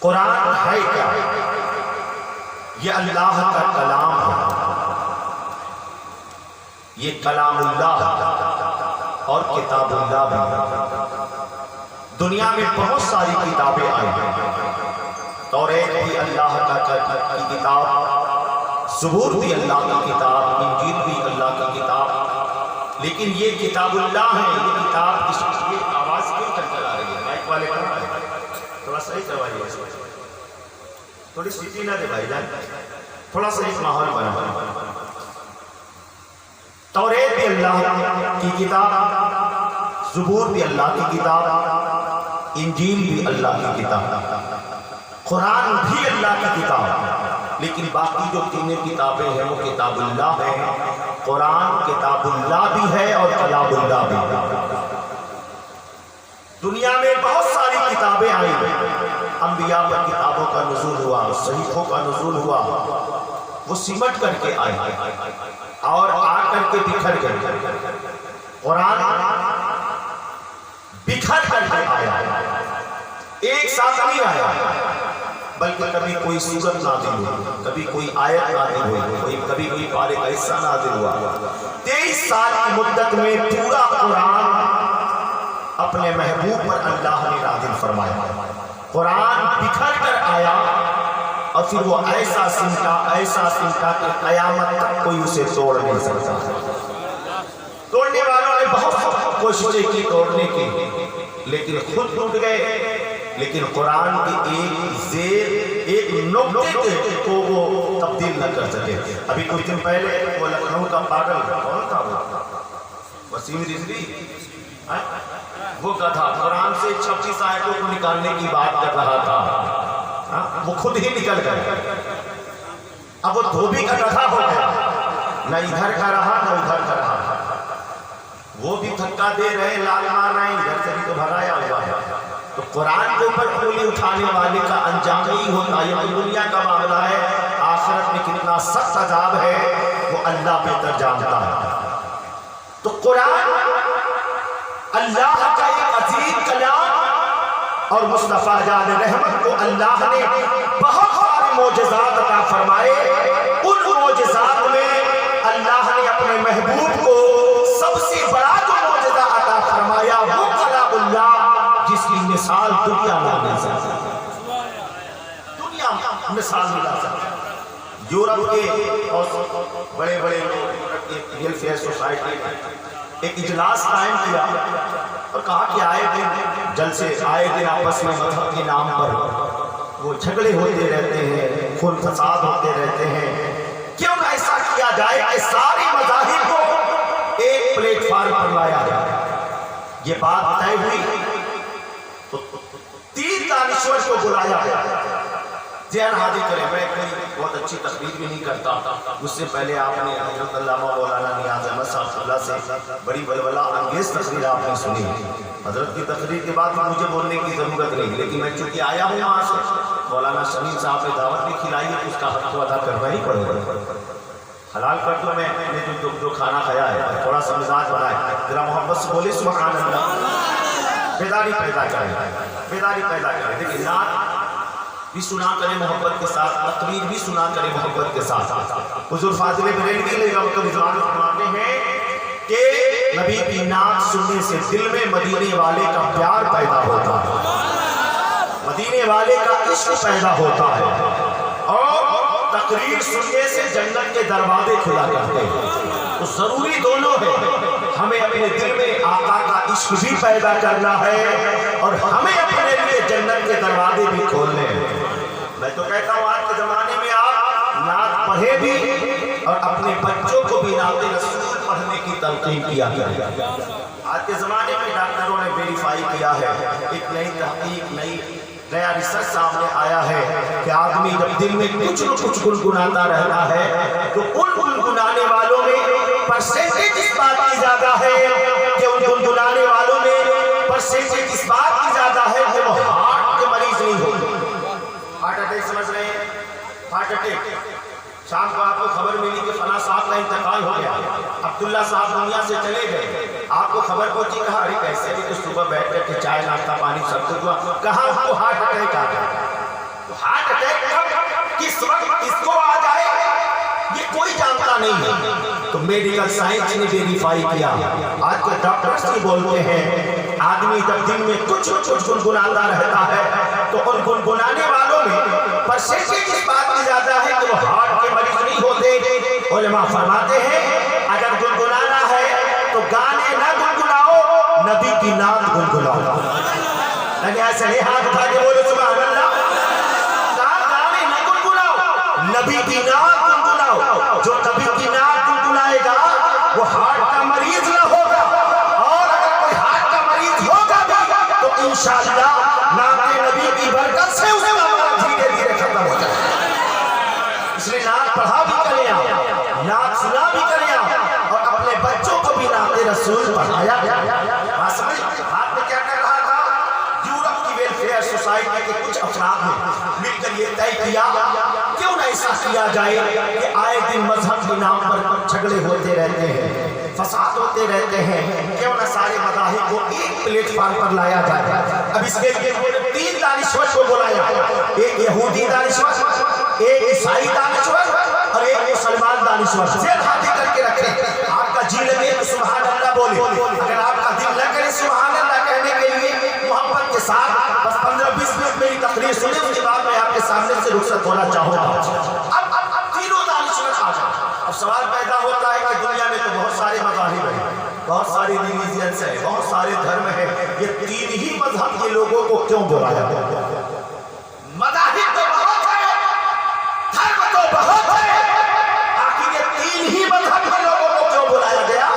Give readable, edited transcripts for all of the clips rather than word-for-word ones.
قرآن ہے کیا؟ یہ اللہ کا کلام ہے، یہ کلام اللہ اور کتاب اللہ بھی۔ دنیا میں بہت ساری کتابیں آئی ہیں، توریت بھی اللہ کی کتاب، زبور بھی اللہ کی کتاب، انجیل بھی اللہ کی کتاب، لیکن یہ کتاب اللہ ہے۔ یہ کتاب اس کی آواز کیوں کر آ رہی ہے؟ مائک والے کہاں ہے؟ تھوڑا صحیح کروائیے، تھوڑی سیٹی نہ دے بھائی جان، تھوڑا سا ایک ماحول بنا۔ توریت بھی اللہ کی کتاب، زبور بھی اللہ کی کتاب، انجیل بھی اللہ کی کتاب، قرآن بھی اللہ کی کتاب، لیکن باقی جو تینوں کتابیں ہیں وہ کتاب اللہ ہے۔ قرآن کتاب اللہ بھی ہے اور کلام اللہ بھی ہے۔ دنیا میں بہت ساری کتابیں آئی، انبیاء پر کتابوں کا نزول ہوا، صحیفوں کا نزول ہوا، وہ سمٹ کر کے آئے اور آ کر کے بکھر گئے۔ قرآن بکھر کر کے آیا، ایک ساتھ نہیں آیا، بلکہ کبھی کوئی سورت نازل ہوئی، کبھی کوئی آیت نازل ہوئی، کبھی کوئی پارے کا حصہ نازل ہوا۔ 23 سال کی مدت میں پورا قرآن اپنے محبوب پر اللہ نے نازل فرمایا۔ قرآن بکھر کر آیا اور پھر وہ ایسا سمٹا کہ قیامت تک کوئی اسے توڑ نہیں سکتا۔ توڑنے والوں نے بہت کوششیں کی توڑنے کی، لیکن خود ٹوٹ گئے۔ لیکن قرآن کی ایک نقطے کو وہ تبدیل نہ کر سکے۔ ابھی کچھ دن پہلے وہ لکھنؤ کا پاگل کون تھا؟ وہ وسیم رضوی، وہ کہا قرآن سے 26 آیتوں کو نکالنے کی بات کر رہا تھا، وہ خود ہی نکل گئے۔ اب وہ دھوبی کا گدھا ہو گیا، نہ ادھر کا رہا نہ ادھر کا رہا۔ وہ بھی دھکا دے رہے، لال مار رہے، ادھر سے بھی تو بھگایا ہوا ہے۔ تو قرآن کے اوپر انگلی اٹھانے والے کا انجام یہی ہوتا ہے۔ یہ دنیا کا معاملہ ہے، آخرت میں کتنا سخت عذاب ہے وہ اللہ بہتر جانتا ہے۔ تو قرآن اللہ کا ایک عظیم کلام، اور مصطفیٰ جان رحمت کو اللہ نے بہت سارے معجزات عطا فرمائے۔ ان معجزات میں اللہ نے اپنے محبوب کو سب سے بڑا جو معجزہ عطا فرمایا وہ کلام اللہ، جس کی مثال دنیا میں مل سکتی، دنیا میں مثال ملا سکتی۔ یورپ کے اور بڑے بڑے ویلفیئر سوسائٹی ایک اجلاس قائم کیا اور کہا کہ آئے دن جلسے، آئے دن آپس میں مذہب کے نام پر وہ جھگڑے ہوتے رہتے ہیں، خون فساد ہوتے رہتے ہیں، کیوں نہ ایسا کیا جائے کہ سارے مذاہب کو ایک پلیٹ فارم پر لایا جائے۔ یہ بات طے ہوئی تو 3 دانشور کو بلایا گیا۔ ذہن حاضر کریں، میں کوئی بہت اچھی تقریر بھی نہیں کرتا، اس سے پہلے آپ نے حضرت علامہ مولانا نیاز احمد صاحب اللہ سے بڑی بلبلہ انگیز تقریر آپ نے سنی۔ حضرت کی تقریر کے بعد مجھے بولنے کی ضرورت نہیں، لیکن میں چونکہ آیا ہوں وہاں سے، مولانا شمیم صاحب نے دعوت بھی کھلائی ہے، اس کا حق تو ادا کرنا ہی پڑے گا۔ حلال کر دو، میں نے جو کھانا کھایا ہے تھوڑا سا مزاج بنائے، ذرا محبت سے بولے سبحان اللہ۔ بیداری پیدا کریں، بیداری پیدا کریں۔ دیکھیں، نعت بھی سنا کریں محبت کے ساتھ، تقریر بھی سنا کریں محبت کے ساتھ۔ حضور فاضل بریلوی علیہ رضوان فرماتے ہیں کہ نبی کی نعت سننے سے دل میں مدینے والے کا پیار پیدا ہوتا ہے، مدینے والے کا عشق پیدا ہوتا ہے، اور تقریر سننے سے جنت کے دروازے کھلا کرتے ہیں۔ تو ضروری دونوں ہے، ہمیں اپنے دل میں آقا کا عشق بھی پیدا کرنا ہے اور ہمیں اپنے لیے جنت کے دروازے بھی کھولنے ہیں۔ میں تو کہتا ہوں آج کے زمانے میں آپ نعت پڑھے بھی اور اپنے بچوں کو بھی نعت رسول پڑھنے کی تلقین کیا کریں۔ آج کے زمانے میں ڈاکٹروں نے ویریفائی کیا ہے، ایک نئی تحقیق، نیا ریسرچ سامنے آیا ہے کہ آدمی جب دل میں کچھ نہ کچھ گنگناتا رہتا ہے تو ان گنگنانے والوں میں پرسنٹیج اس بات کی زیادہ ہے کہ ان گنگنانے والوں میں پرسنٹیج اس بات کی زیادہ ہے کہ وہ ہارٹ کے مریض نہیں ہوتے۔ ہارٹ اٹیک سمجھ رہے ہیں؟ ہارٹ اٹیک، شام کو آپ کو خبر ملی کہ فلاں صاحب کا انتقال ہو گیا، عبداللہ صاحب دنیا سے چلے گئے، آپ کو خبر پہنچی، کہا ارے کیسے بھی تو صبح بیٹھ کر کے چائے ناشتہ پانی سب کچھ ہوا، کہاں آپ کو ہارٹ اٹیک آ گیا۔ नहीं है। तो मेडिकल साइंस ने वेरीफाई किया। आज के डॉक्टर्स भी बोलते हैं आदमी जब दिन में कुछ गुनगुनाता रहता है तो उन गुनगुनाने वालों में परसेंटेज इस बात की ज्यादा है कि वो हार्ट के मरीज नहीं होते। उलमा फरमाते हैं अगर गुनगुनाना है तो गाने ना गुनगुनाओ, नबी की नात गुनगुनाओ। यानी ऐसे ही हाथ उठा के बोलो सुभान अल्लाह। गाने ना गुनगुनाओ, नबी की नात गुनगुनाओ। जो नबी की नात गुनगुनाएगा वो हार्ट का मरीज ना होगा, और अगर कोई हार्ट का मरीज होगा भी तो इंशाअल्लाह नाते नबी की बरकत से उसका मर्ज धीरे धीरे खत्म हो जाएगा। इसलिए नात पढ़ा भी करें आप, नात सुना भी करें आप, और अपने बच्चों को भी नाते रसूल पढ़ाया। बात समझ? बात में क्या कर रहा था? यूरोप की वेलफेयर सोसाइटी के कुछ अफराद ने मिलकर ये तय किया क्यों न ऐसा किया जाए कि आए दिन मजहब के नाम पर झगड़े होते रहते हैं, फसाद होते रहते हैं, क्यों न सारे मज़ाहिब को एक प्लेटफॉर्म पर लाया जाए। अब इसके लिए तीन दानिश्वर को बुलाया, एक यहूदी दानिश्वर, एक ईसाई दानिश्वर और एक मुसलमान दानिश्वर। जेल हाथी करके रखे। आपका जी लगे तो सुभान अल्लाह बोले, अगर आपका दिल न करे सुभान अल्लाह कहने के लिए मोहब्बत के साथ बस 15-20 मिनट मेरी तकरीर सुने, उसके बाद मैं आपके सामने से रुखसत होना चाहूँगा। अब तीनों दानिश्वर आ जाए। अब सवाल पैदा होता है कि दुनिया में तो बहुत सारे मज़ाहिब हैं, बहुत सारी रिलीजियंस है, बहुत सारे धर्म है, ये तीन ही मजहब के लोगों को क्यों बुलाया? मज़ाहिब तो बहुत है, धर्म तो बहुत है, आखिर ये तीन ही मजहब के लोगों को क्यों बुलाया गया?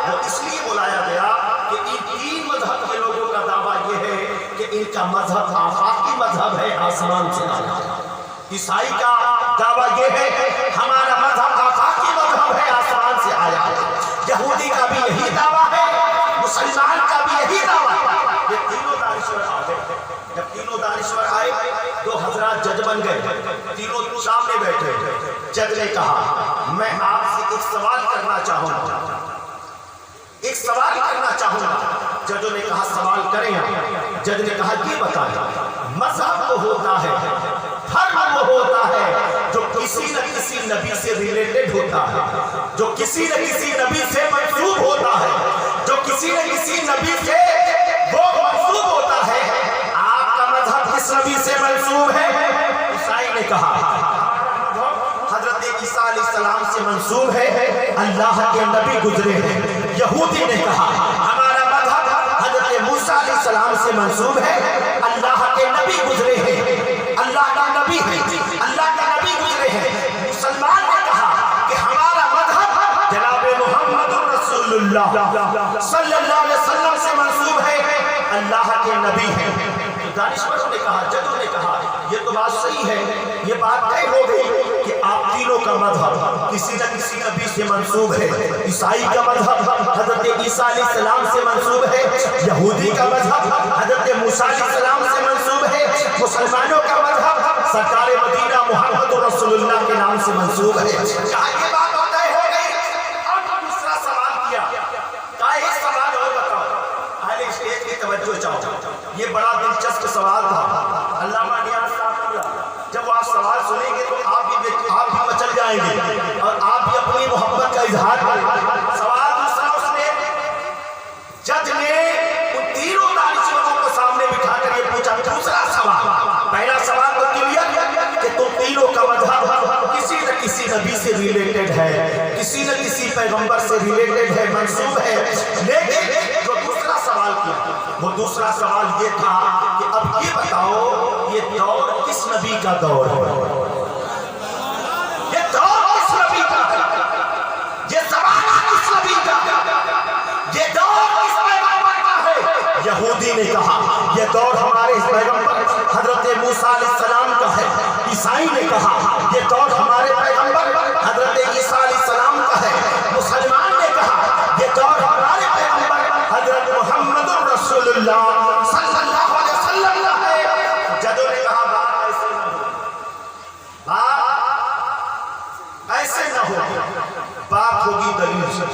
वो इसलिए बुलाया गया कि इन तीन मजहब के लोगों का दावा ये है कि इनका मजहब आफाकी मजहब है, आसमान से आया। ईसाई का दावा ये है हमारा मजहब आफाकी मजहब है, आसमान से आया है। यहूदी का भी यही दावा है, मुसलमान का भी यही दावा है। ये तीनों दानिश्वर आ गए। जब तीनों दानिश्वर आए तो हजरत जज बन गए, तीनों सामने बैठे। जज ने कहा मैं आपसे एक सवाल करना चाहूंगा, एक सवाल करना चाहूंगा। जजों ने कहा सवाल करें। जज ने कहा ये बताएं, मजहब वो होता है, धर्म वो होता है जो किसी न किसी नबी से रिलेटेड होता है, जो किसी न किसी नबी से मंसूब होता है, जो किसी न किसी नबी से वो मंसूब होता है। आपका मजहब किस नबी से मंसूब है? ईसाई ने कहा हजरत ईसा अलैहिस्सलाम से मंसूब है, अल्लाह के नबी गुजरे हैं। यहूदी ने कहा हमारा मजहब हजरत मूसा अलैहिस्सलाम से मंसूब है, अल्लाह के नबी गुजरे हैं, अल्लाह का नबी है, अल्लाह के नबी गुजरे हैं। मुसलमान ने कहा कि हमारा मजहब जनाब मुहम्मद रसूलुल्लाह सल्लल्लाहु अलैहि वसल्लम से मंसूब है, अल्लाह के नबी है। दानिश्वरों ने कहा, जजों ने कहा ये तो बात सही है, ये बात तय हो गई कि आप तीनों का मजहब किसी न किसी नबी से मंसूब है। ईसाई का मजहब हजरत ईसा अलैहिस्सलाम से मंसूब है, यहूदी का मजहब हजरत मूसा अलैहिस्सलाम से मंसूब है, मुसलमानों का मजहब सरकार मदीना मुहम्मद रसूलुल्लाह के नाम से मंसूब है। कहा ये बात तय हो गई। अब दूसरा सवाल किया, कहा एक सवाल और बताओ, पहले स्टेज की तवज्जो चाहो। ये बड़ा दिलचस्प सवाल था। अल्लामा नियाज़ साहब जब आप सवाल सुनेंगे तो आप भी मचल जाएंगे और आप भी अपनी मोहब्बत का इजहार करेंगे। सवाल दूसरा उसने, जज ने उन तीनों दानिश्वरों को सामने बिठाकर ये पूछा, दूसरा सवाल। पहला सवाल तो क्लियर कि तुम तीनों का मजहब किसी न किसी नबी से रिलेटेड है, किसी न किसी पैगंबर से रिलेटेड है, मंसूब है। लेकिन जो दूसरा सवाल किया वो दूसरा सवाल ये था कि अब ये बताओ ये दौर किस नबी का दौर है? ये दौर किस नबी का है? ये ज़माना किस नबी का है? ये दौर किस पैगंबर का है? यहूदी ने कहा ये दौर हमारे पैगंबर हजरत मूसा अलैहिस्सलाम का है। ईसाई ने कहा ये दौर हमारे पैगंबर हजरत ईसा अलैहिस्सलाम का है। मुसलमान ने कहा ये दौर हमारे पैगंबर हजरत मुहम्मद रसूलुल्लाह सल्लल्लाहु अलैहि वसल्लम का है। जजों ने कहा बात ऐसे न हो, बात ऐसे न हो, बात होगी दलील से,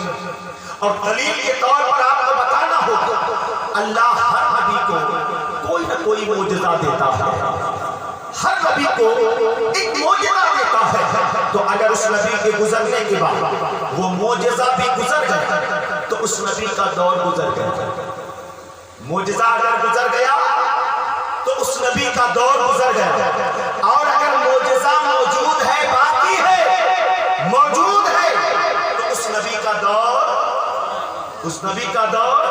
और दलील के तौर पर आपको बताना होगा अल्लाह हर नबी को कोई न कोई मोजज़ा देता है। ہر نبی کو ایک معجزہ دیتا ہے، تو اگر اس نبی کے گزرنے کے بعد وہ معجزہ بھی گزر گیا تو اس نبی کا دور گزر گیا۔ معجزہ اگر گزر گیا تو اس نبی کا دور گزر گیا، اور اگر معجزہ موجود ہے، باقی ہے، موجود ہے، تو اس نبی کا دور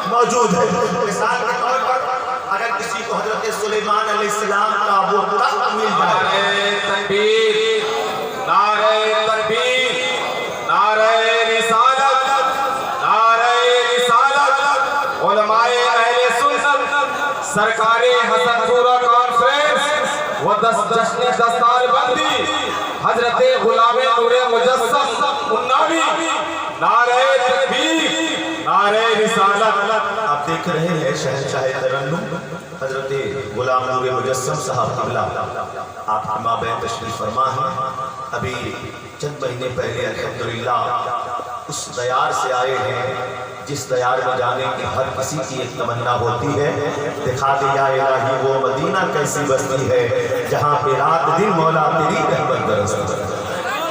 موجود ہے۔ مثال کے طور پر اگر کسی کو حضرت سلیمان علیہ السلام کا وہ تخت مل جائے، تکبیر، نعرہ تکبیر، نعرہ رسالت، نعرہ رسالت، علماء اہل سنت، سرکار حسن پورہ کانفرنس و جشن دستار بندی حضرت غلام نور مجسم اناوی، نعرہ تکبیر، نعرہ رسالت۔ آپ دیکھ رہے ہیں شہنشاہ ترنم حضرت غلام نور مجسم صاحب قبلہ آپ کے مابین تشریف فرما ہیں۔ ابھی چند مہینے پہلے الحمدللہ اس دیار سے آئے ہیں جس دیار میں جانے کی ہر کسی کی ایک تمنا ہوتی ہے۔ دکھا دے یا الہی وہ مدینہ کیسی بستی ہے جہاں پہ رات دن مولا تیری رحمت برستی ہے۔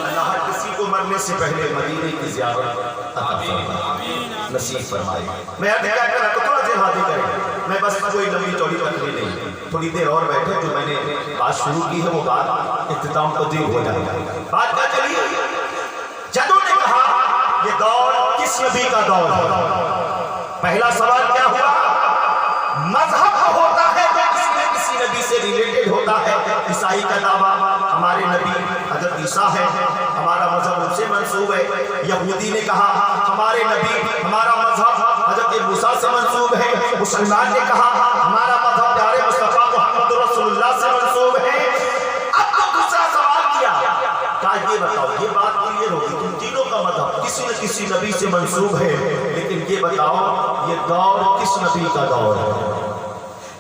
اللہ ہر کسی کو مرنے سے پہلے مدینے کی زیارت عطا فرمائے، نصیب فرمائے۔ میں اب کیا کرا تو تھوڑا دیر حاضر کریں، میں بس کوئی لمبی چوڑی تقریر نہیں، تھوڑی دیر اور بیٹھے، جو میں نے بات شروع کی ہے وہ بات اختتام پذیر ہو جائے گا۔ بات کیا چلی؟ جدوں نے کہا یہ دور کس نبی کا دور ہے؟ پہلا سوال کیا ہوا؟ مذہب ہوتا ہے جو کسی نبی سے ریلیٹڈ ہوتا ہے۔ عیسائی کا دعویٰ ہمارے نبی حضرت عیسیٰ ہے، ہمارا مذہب ان سے منسوب ہے۔ یہودی نے کہا ہمارے نبی، ہمارا مذہب حضرت موسیٰ سے منسوب ہے۔ مسلمان نے کہا ہمارا مذہب پیارے مصطفیٰ محمد رسول اللہ سے منسوب ہے۔ اب تو دوسرا سوال کیا، کہا یہ بتاؤ، یہ بات کلیئر ہوگی، تم تینوں کا مذہب کسی نہ کسی نبی سے منسوب ہے، لیکن یہ بتاؤ یہ دور کس نبی کا دور ہے؟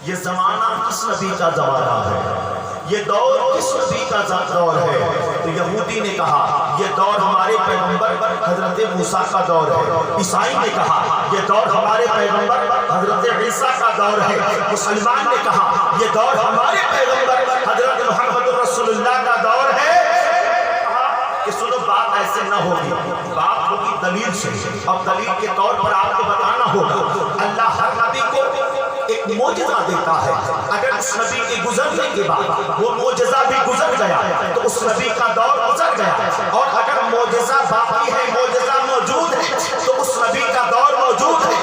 یہ زمانہ کس نبی کا زمانہ ہے؟ یہ دور کس نبی کا دور ہے؟ تو یہودی نے کہا یہ دور ہمارے پیغمبر حضرت موسیٰ کا دور ہے۔ عیسائی نے کہا یہ دور ہمارے پیغمبر حضرت عیسیٰ کا دور ہے۔ مسلمان نے کہا یہ دور ہمارے پیغمبر حضرت محمد رسول اللہ کا دور ہے۔ کہ سنو بات ایسے نہ ہوگی، بات ہوگی دلیل سے، اور دلیل کے طور پر آپ کو بتانا ہوگا اللہ ہر نبی کو ایک معجزہ دیتا ہے۔ اگر اس نبی کے گزرنے کے بعد وہ معجزہ بھی گزر گیا تو اس نبی کا دور گزر گیا، اور اگر معجزہ باقی ہے، معجزہ موجود ہے، تو اس نبی کا دور موجود ہے۔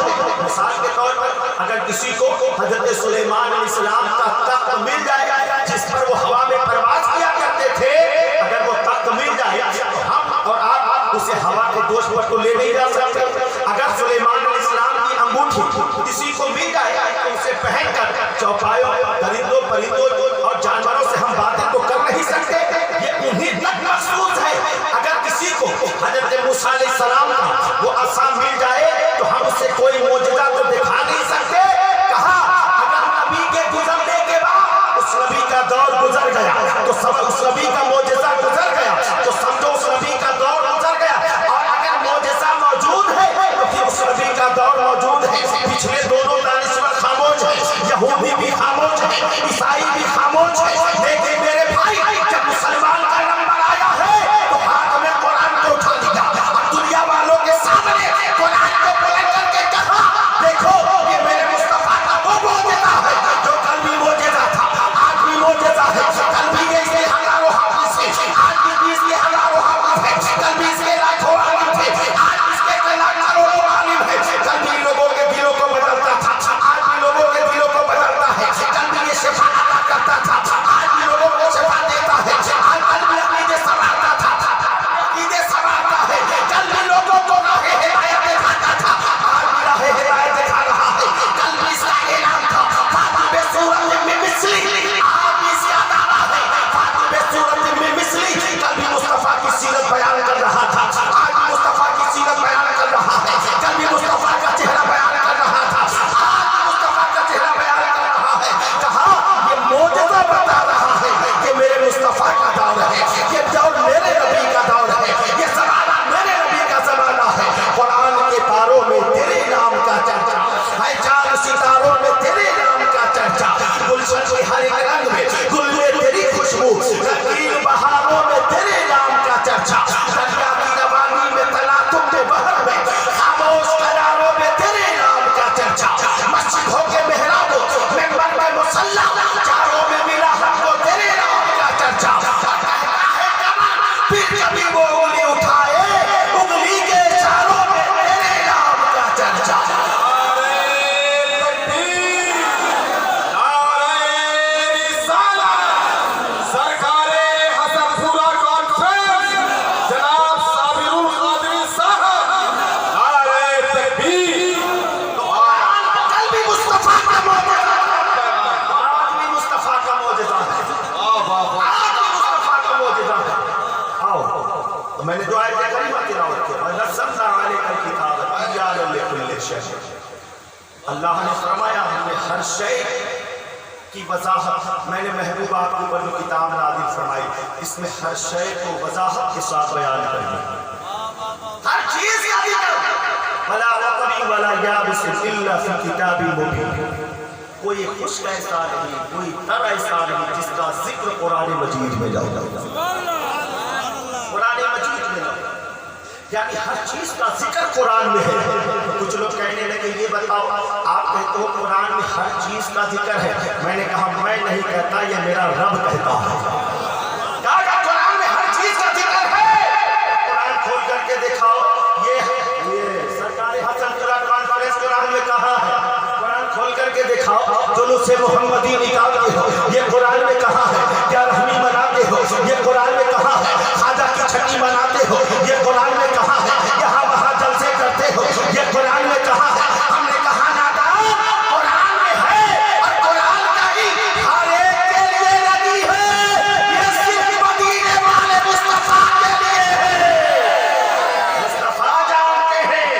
مثال کے طور پر اگر کسی کو حضرت سلیمان علیہ السلام کا تخت مل جائے جس پر وہ ہوا میں پرواز کیا کرتے تھے، اگر وہ تخت مل جائے تو ہم اور آپ اسے ہوا کے دوش پر تو لے نہیں جا سکتے۔ اگر سلیمان علیہ السلام کی انگوٹھی کسی کو مل جائے تو اسے پہن کر چوپایوں، درندوں، پرندوں اور جانوروں سے ہم باتیں تو کر نہیں سکتے، یہ انہیں تک محسوس ہے۔ اگر کسی کو حضرت موسیٰ علیہ السلام کا وہ عصا مل جائے تو ہم اسے کوئی معجزہ تو دکھا نہیں سکتے۔ کہا اگر نبی کے گزرنے کے بعد اس نبی کا دور گزر گیا تو اس نبی کا معجزہ گزر گیا، تو سمجھو اس نبی کا دور گزر گیا، اور اگر معجزہ موجود ہے تو پھر اس نبی کا دور موجود ہے۔ پچھلے دونوں دانشور خاموش ہیں، یہودی بھی خاموش ہیں، عیسائی بھی मोजज़ा है, आदि मुस्तफा का मोजज़ा है। आओ, मैंने जो आयत करीमा तिलावत की, नज़्ज़लना अलैकल किताब तिबयानन लिकुल्लि शै। अल्लाह ने फरमाया हमने हर शय की वजाहत, मैंने महबूब आपके ऊपर जो किताब नाज़िल फरमाई इसमें हर शय को वजाहत के साथ बयान कर दिया, हर चीज का जिक्र, वला रतबी वला याबिस इल्ला फी किताबिन मुबीन। कोई खुश्क ऐसा नहीं, कोई तर ऐसा नहीं जिसका जिक्र कुरान मजीद में जाओ, कुरान मजीद में जाओ, यानी हर चीज का जिक्र कुरान में है। कुछ लोग कहने लगे ये बताओ आप कहते हो कुरान में हर चीज का जिक्र है, मैंने कहा मैं नहीं कहता, ये मेरा रब कहता है। कहा कुरान में हर चीज का जिक्र है, कुरान खोल करके दिखाओ, ये सरकारी हसन कॉन्फ्रेंस कुरान में कहा है, कुरान खोल करके दिखाओ, जुलूस मुहम्मदी निकालते हो ये कुरान में कहा है, क्या रहमी मनाते हो ये कुरान में कहा है, खाजा की छठी मनाते हो ये कुरान में कहा है, यहाँ वहाँ जलसे करते हो ये कुरान में कहा है। हमने कहा नादान कुरान में है और कुरान का ही हर एक के लिए लगी है, ये सिर्फ मदीने वाले मुस्तफा के लिए है। मुस्तफा जानते हैं,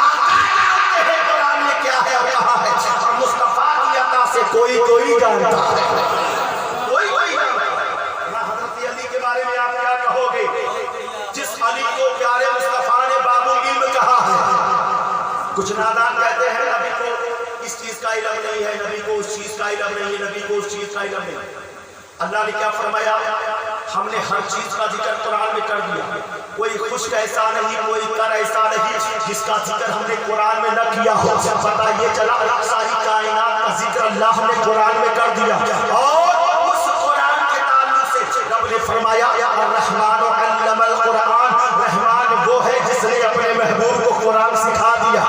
आका जानते हैं कुरान में क्या है और कहा है, और मुस्तफा की अता से कोई जानता है, कोई जानता है। हज़रत अली के बारे में आप क्या कहोगे, जिस अली को प्यारे मुस्तफा ने बाबुल इल्म कहा है। कुछ नादान कहते हैं नबी को इस चीज का इल्म नहीं है, नबी को उस चीज का इल्म नहीं है, नबी को उस चीज का इल्म नहीं। अल्लाह ने क्या फरमाया, हमने हर चीज का जिक्र कुरान में कर दिया, कोई खुश्क ऐसा नहीं, कोई कर ऐसा नहीं जिसका जिक्र हमने कुरान में न किया हो। पता ये चला सारी कायनात का जिक्र अल्लाह ने कुरान में कर दिया, और उस कुरान के ताल्लुक से रब ने फरमाया अर्रहमान अल्लमल कुरान, रहमान वो है जिसने अपने महबूब को कुरान सिखा दिया।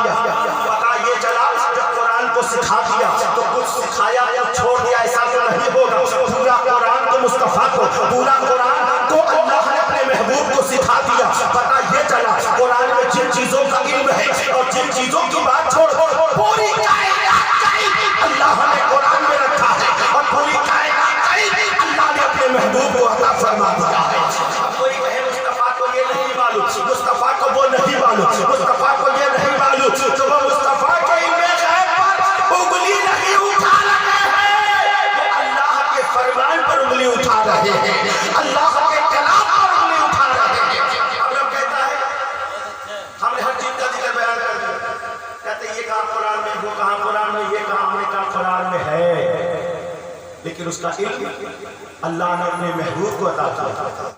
पता ये चला जब कुरान को सिखा दिया तो कुछ सिखाया या छोड़ दिया ऐसा तो नहीं होगा, पूरा कुरान को मुस्तफा को, पूरा कुरान को अल्लाह ने अपने महबूब को सिखा दिया। पता ये चला कुरान में जिन चीजों का इल्म है और जिन चीजों की बात छोड़ पूरी कायनात का इल्म अल्लाह ने कुरान में रखा है, और पूरी कायनात का इल्म अल्लाह ने अपने महबूब को अता फरमा दिया है। अब कोई कहे मुस्तफा को ये नहीं मालूम, मुस्तफा को वो नहीं मालूम, मुस्तफा को ये नहीं मालूम, तो वो मुस्तफा के इल्म गैब पर उंगली नहीं उठा रहे हैं, वो अल्लाह के फरमान पर उंगली उठा रहे हैं, अल्लाह के कलाम पर उंगली उठा रहे हैं। अब रब कहता है हमने हर चीज का जिक्र बयान कर दिया, कहते ये कहा कुरान में, वो कहा कुरान में, ये कहा, हमने कहा कुरान में है, लेकिन उसका इल्म अल्लाह ने अपने महबूब को अता किया।